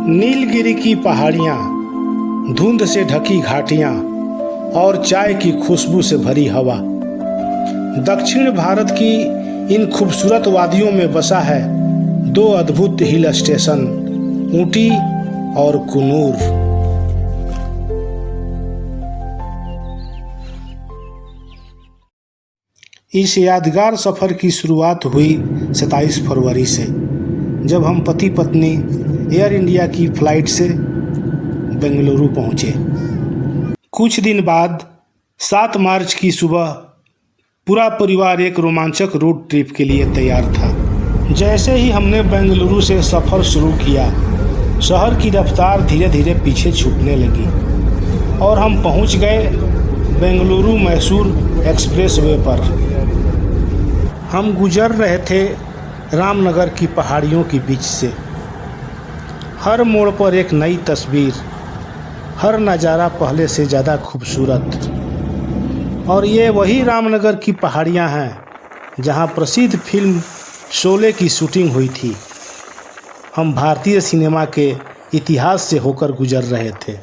नीलगिरी की पहाड़ियाँ, धुंध से ढकी घाटियाँ और चाय की खुशबू से भरी हवा। दक्षिण भारत की इन खूबसूरत वादियों में बसा है दो अद्भुत हिल स्टेशन, ऊटी और कुनूर। इस यादगार सफ़र की शुरुआत हुई 27 फरवरी से, जब हम पति पत्नी एयर इंडिया की फ़्लाइट से बेंगलुरु पहुँचे। कुछ दिन बाद 7 मार्च की सुबह पूरा परिवार एक रोमांचक रोड ट्रिप के लिए तैयार था। जैसे ही हमने बेंगलुरु से सफ़र शुरू किया, शहर की रफ्तार धीरे धीरे पीछे छूटने लगी और हम पहुंच गए बेंगलुरु मैसूर एक्सप्रेसवे पर। हम गुजर रहे थे रामनगर की पहाड़ियों के बीच से। हर मोड़ पर एक नई तस्वीर, हर नज़ारा पहले से ज़्यादा खूबसूरत। और ये वही रामनगर की पहाड़ियाँ हैं जहाँ प्रसिद्ध फिल्म शोले की शूटिंग हुई थी। हम भारतीय सिनेमा के इतिहास से होकर गुजर रहे थे।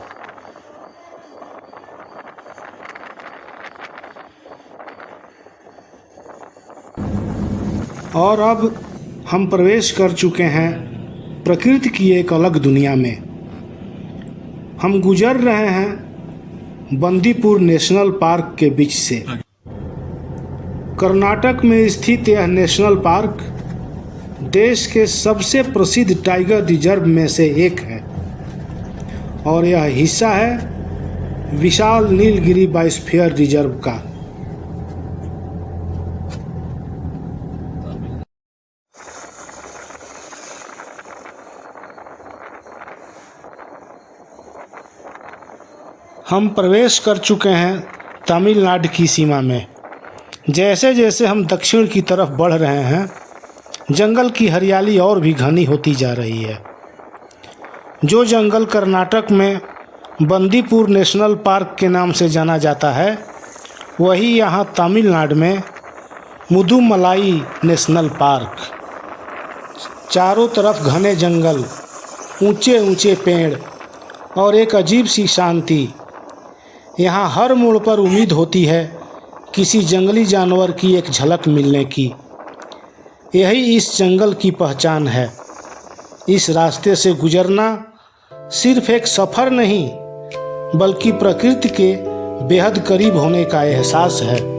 और अब हम प्रवेश कर चुके हैं प्रकृति की एक अलग दुनिया में। हम गुजर रहे हैं बंदीपुर नेशनल पार्क के बीच से। कर्नाटक में स्थित यह नेशनल पार्क देश के सबसे प्रसिद्ध टाइगर रिजर्व में से एक है और यह हिस्सा है विशाल नीलगिरी बायोस्फीयर रिजर्व का। हम प्रवेश कर चुके हैं तमिलनाडु की सीमा में। जैसे जैसे हम दक्षिण की तरफ बढ़ रहे हैं, जंगल की हरियाली और भी घनी होती जा रही है। जो जंगल कर्नाटक में बंदीपुर नेशनल पार्क के नाम से जाना जाता है, वही यहाँ तमिलनाडु में मुदुमलाई नेशनल पार्क। चारों तरफ घने जंगल, ऊंचे ऊंचे पेड़ और एक अजीब सी शांति। यहाँ हर मोड़ पर उम्मीद होती है किसी जंगली जानवर की एक झलक मिलने की। यही इस जंगल की पहचान है। इस रास्ते से गुजरना सिर्फ एक सफ़र नहीं, बल्कि प्रकृति के बेहद करीब होने का एहसास है।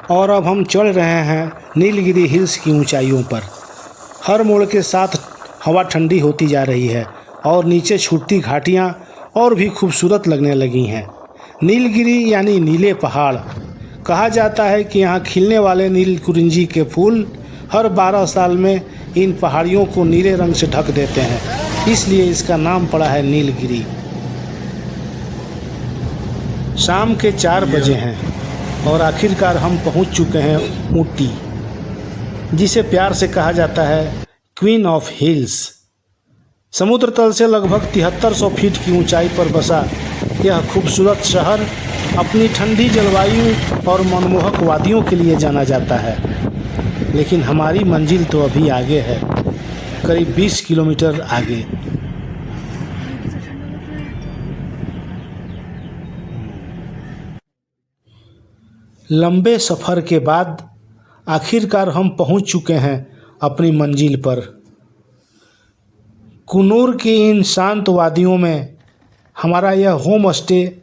और अब हम चढ़ रहे हैं नीलगिरी हिल्स की ऊंचाइयों पर। हर मोड़ के साथ हवा ठंडी होती जा रही है और नीचे छूटती घाटियां और भी खूबसूरत लगने लगी हैं। नीलगिरी यानी नीले पहाड़। कहा जाता है कि यहाँ खिलने वाले नील कुरिंजी के फूल हर 12 साल में इन पहाड़ियों को नीले रंग से ढक देते हैं, इसलिए इसका नाम पड़ा है नीलगिरी। शाम के 4 बजे हैं और आखिरकार हम पहुंच चुके हैं ऊटी, जिसे प्यार से कहा जाता है क्वीन ऑफ हिल्स। समुद्र तल से लगभग 7300 फीट की ऊंचाई पर बसा यह खूबसूरत शहर अपनी ठंडी जलवायु और मनमोहक वादियों के लिए जाना जाता है। लेकिन हमारी मंजिल तो अभी आगे है, करीब 20 किलोमीटर आगे। लंबे सफ़र के बाद आखिरकार हम पहुंच चुके हैं अपनी मंजिल पर। कुन्नूर की इन शांत वादियों में हमारा यह होम स्टे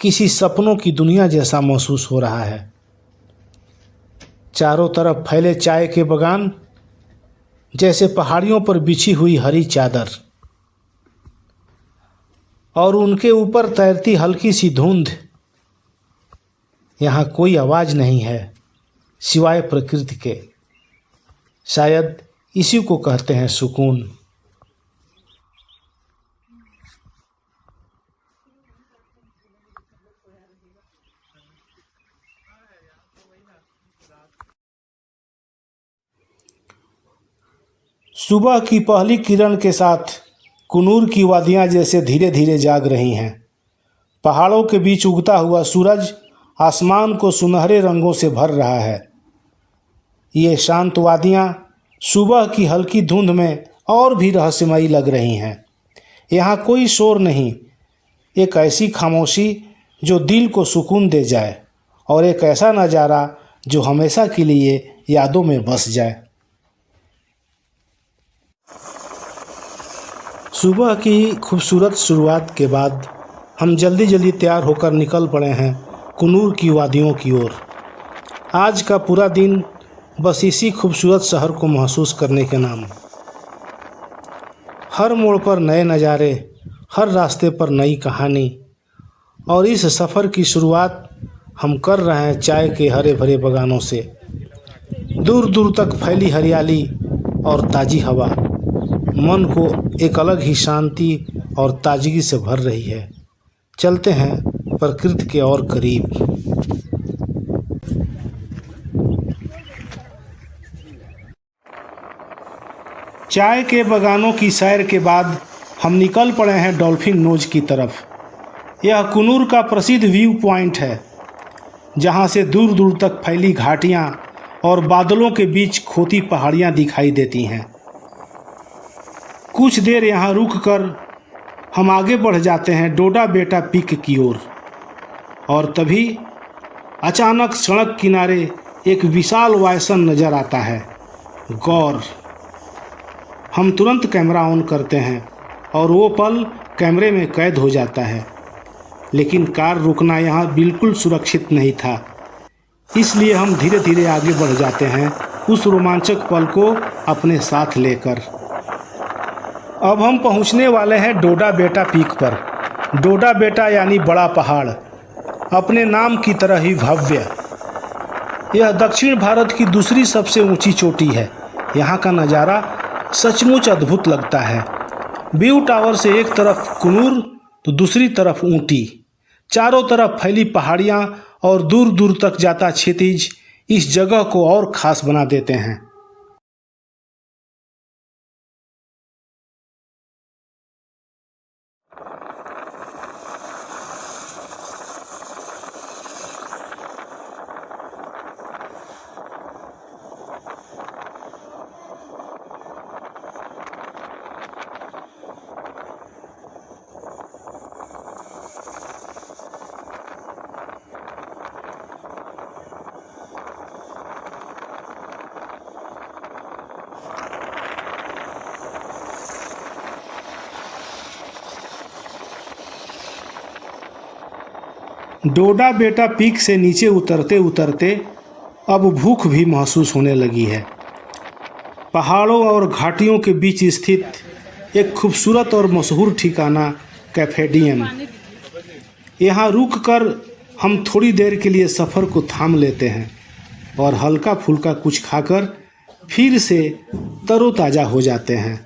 किसी सपनों की दुनिया जैसा महसूस हो रहा है। चारों तरफ फैले चाय के बागान, जैसे पहाड़ियों पर बिछी हुई हरी चादर, और उनके ऊपर तैरती हल्की सी धुंध। यहाँ कोई आवाज़ नहीं है सिवाय प्रकृति के। शायद इसी को कहते हैं सुकून। सुबह की पहली किरण के साथ कुन्नूर की वादियाँ जैसे धीरे धीरे जाग रही हैं। पहाड़ों के बीच उगता हुआ सूरज आसमान को सुनहरे रंगों से भर रहा है। ये शांत वादियाँ सुबह की हल्की धुंध में और भी रहस्यमयी लग रही हैं। यहाँ कोई शोर नहीं, एक ऐसी खामोशी जो दिल को सुकून दे जाए, और एक ऐसा नज़ारा जो हमेशा के लिए यादों में बस जाए। सुबह की खूबसूरत शुरुआत के बाद हम जल्दी जल्दी तैयार होकर निकल पड़े हैं कुन्नूर की वादियों की ओर। आज का पूरा दिन बस इसी खूबसूरत शहर को महसूस करने के नाम। हर मोड़ पर नए नज़ारे, हर रास्ते पर नई कहानी, और इस सफ़र की शुरुआत हम कर रहे हैं चाय के हरे भरे बगानों से। दूर दूर तक फैली हरियाली और ताज़ी हवा मन को एक अलग ही शांति और ताजगी से भर रही है। चलते हैं प्रकृति के और करीब। चाय के बगानों की सैर के बाद हम निकल पड़े हैं डॉल्फिन नोज की तरफ। यह कुन्नूर का प्रसिद्ध व्यू पॉइंट है, जहां से दूर दूर तक फैली घाटियां और बादलों के बीच खोती पहाड़ियां दिखाई देती हैं। कुछ देर यहाँ रुककर हम आगे बढ़ जाते हैं डोडा बेटा पीक की ओर, और तभी अचानक सड़क किनारे एक विशाल वायसन नज़र आता है। गौर। हम तुरंत कैमरा ऑन करते हैं और वो पल कैमरे में कैद हो जाता है। लेकिन कार रुकना यहाँ बिल्कुल सुरक्षित नहीं था, इसलिए हम धीरे धीरे आगे बढ़ जाते हैं उस रोमांचक पल को अपने साथ लेकर। अब हम पहुंचने वाले हैं डोडा बेटा पीक पर। डोडा बेटा यानी बड़ा पहाड़, अपने नाम की तरह ही भव्य। यह दक्षिण भारत की दूसरी सबसे ऊंची चोटी है। यहाँ का नज़ारा सचमुच अद्भुत लगता है। व्यू टावर से एक तरफ कुन्नूर तो दूसरी तरफ ऊटी, चारों तरफ फैली पहाड़ियाँ और दूर दूर तक जाता क्षितिज इस जगह को और ख़ास बना देते हैं। डोडा बेटा पीक से नीचे उतरते उतरते अब भूख भी महसूस होने लगी है। पहाड़ों और घाटियों के बीच स्थित एक खूबसूरत और मशहूर ठिकाना कैफेडियम। यहाँ रुककर हम थोड़ी देर के लिए सफ़र को थाम लेते हैं और हल्का फुल्का कुछ खाकर फिर से तरोताज़ा हो जाते हैं।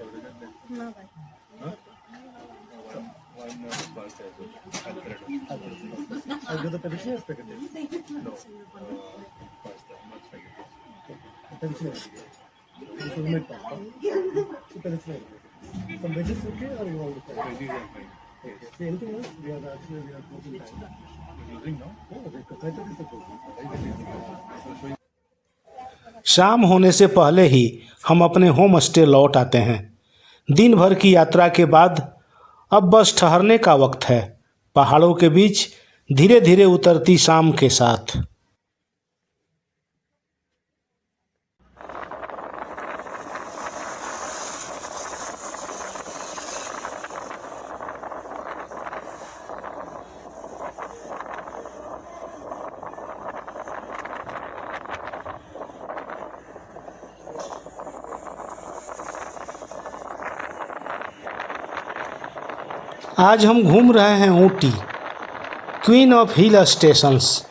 शाम होने से पहले ही हम अपने होम स्टे लौट आते हैं। दिन भर की यात्रा के बाद अब बस ठहरने का वक्त है, पहाड़ों के बीच धीरे धीरे उतरती शाम के साथ। आज हम घूम रहे हैं Ooty, queen of hill stations,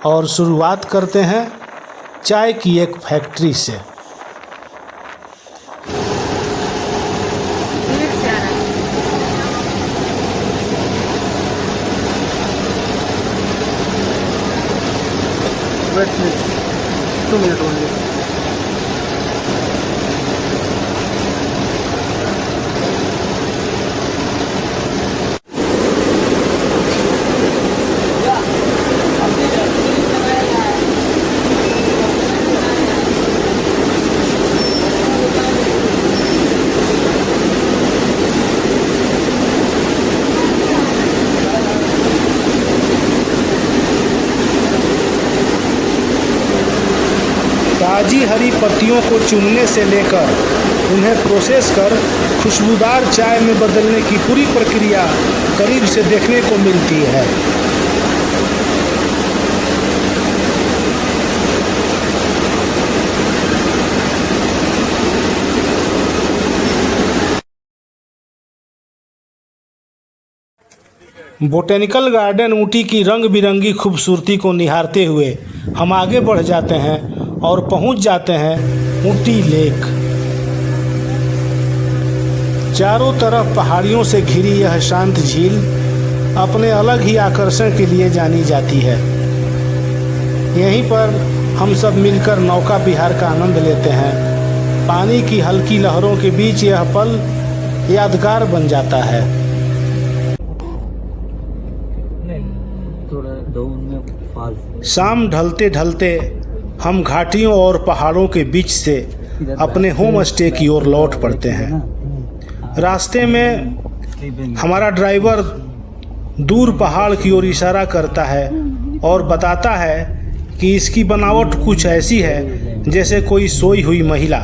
और शुरुआत करते हैं चाय की एक फैक्ट्री से। wait please. 2 minutes only. ताज़ी हरी पत्तियों को चुनने से लेकर उन्हें प्रोसेस कर खुशबूदार चाय में बदलने की पूरी प्रक्रिया करीब से देखने को मिलती है। बोटेनिकल गार्डन ऊटी की रंग बिरंगी खूबसूरती को निहारते हुए हम आगे बढ़ जाते हैं और पहुंच जाते हैं ऊटी लेक। चारों तरफ पहाड़ियों से घिरी यह शांत झील अपने अलग ही आकर्षण के लिए जानी जाती है। यहीं पर हम सब मिलकर नौका विहार का आनंद लेते हैं। पानी की हल्की लहरों के बीच यह पल यादगार बन जाता है। थोड़ा डाउन में फॉल्स। शाम ढलते ढलते हम घाटियों और पहाड़ों के बीच से अपने होम स्टे की ओर लौट पड़ते हैं। रास्ते में हमारा ड्राइवर दूर पहाड़ की ओर इशारा करता है और बताता है कि इसकी बनावट कुछ ऐसी है जैसे कोई सोई हुई महिला,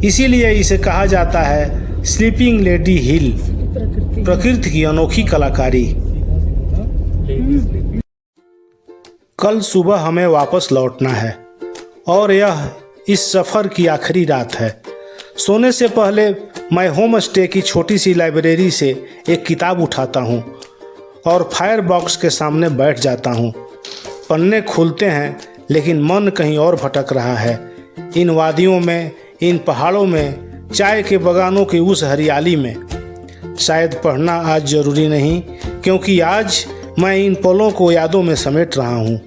इसीलिए इसे कहा जाता है स्लीपिंग लेडी हिल। प्रकृति की अनोखी कलाकारी। कल सुबह हमें वापस लौटना है और यह इस सफ़र की आखिरी रात है। सोने से पहले मैं होम स्टे की छोटी सी लाइब्रेरी से एक किताब उठाता हूँ और फायर बॉक्स के सामने बैठ जाता हूँ। पन्ने खुलते हैं लेकिन मन कहीं और भटक रहा है। इन वादियों में, इन पहाड़ों में, चाय के बगानों की उस हरियाली में। शायद पढ़ना आज ज़रूरी नहीं, क्योंकि आज मैं इन पलों को यादों में समेट रहा हूँ।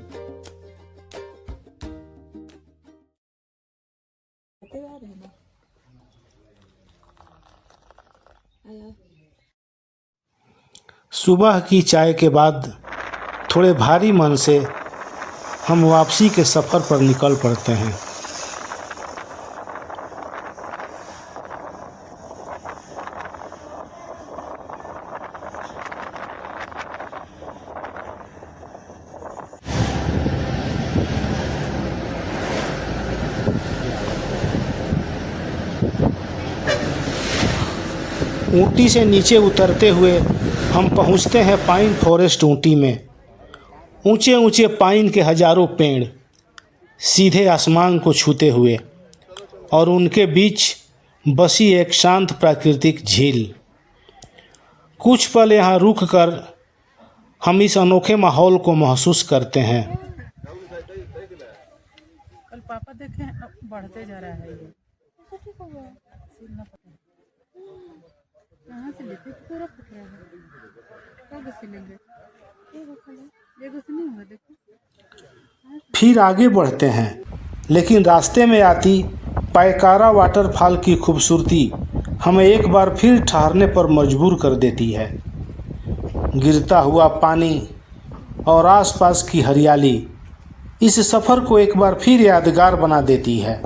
सुबह की चाय के बाद थोड़े भारी मन से हम वापसी के सफ़र पर निकल पड़ते हैं। ऊटी से नीचे उतरते हुए हम पहुंचते हैं पाइन फॉरेस्ट ऊटी में। ऊंचे ऊंचे पाइन के हजारों पेड़ सीधे आसमान को छूते हुए और उनके बीच बसी एक शांत प्राकृतिक झील। कुछ पल यहाँ रुक कर हम इस अनोखे माहौल को महसूस करते हैं। कल पापा देखे अब बढ़ते जा रहा है ये। कहाँ से लेते पूरा फट रहा है। कब सिलेंगे ये कुछ नहीं हुआ देखो। फिर आगे बढ़ते हैं, लेकिन रास्ते में आती पायकारा वाटरफॉल की खूबसूरती हमें एक बार फिर ठहरने पर मजबूर कर देती है। गिरता हुआ पानी और आसपास की हरियाली इस सफ़र को एक बार फिर यादगार बना देती है।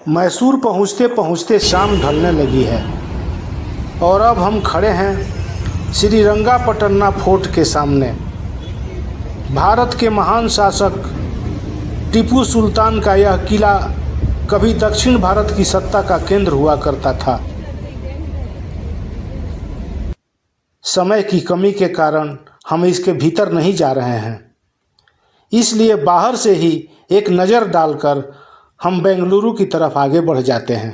मैसूर पहुँचते पहुँचते शाम ढलने लगी है और अब हम खड़े हैं श्रीरंगापट्टन्ना फोर्ट के सामने। भारत के महान शासक टीपू सुल्तान का यह किला कभी दक्षिण भारत की सत्ता का केंद्र हुआ करता था। समय की कमी के कारण हम इसके भीतर नहीं जा रहे हैं, इसलिए बाहर से ही एक नज़र डालकर हम बेंगलुरु की तरफ आगे बढ़ जाते हैं।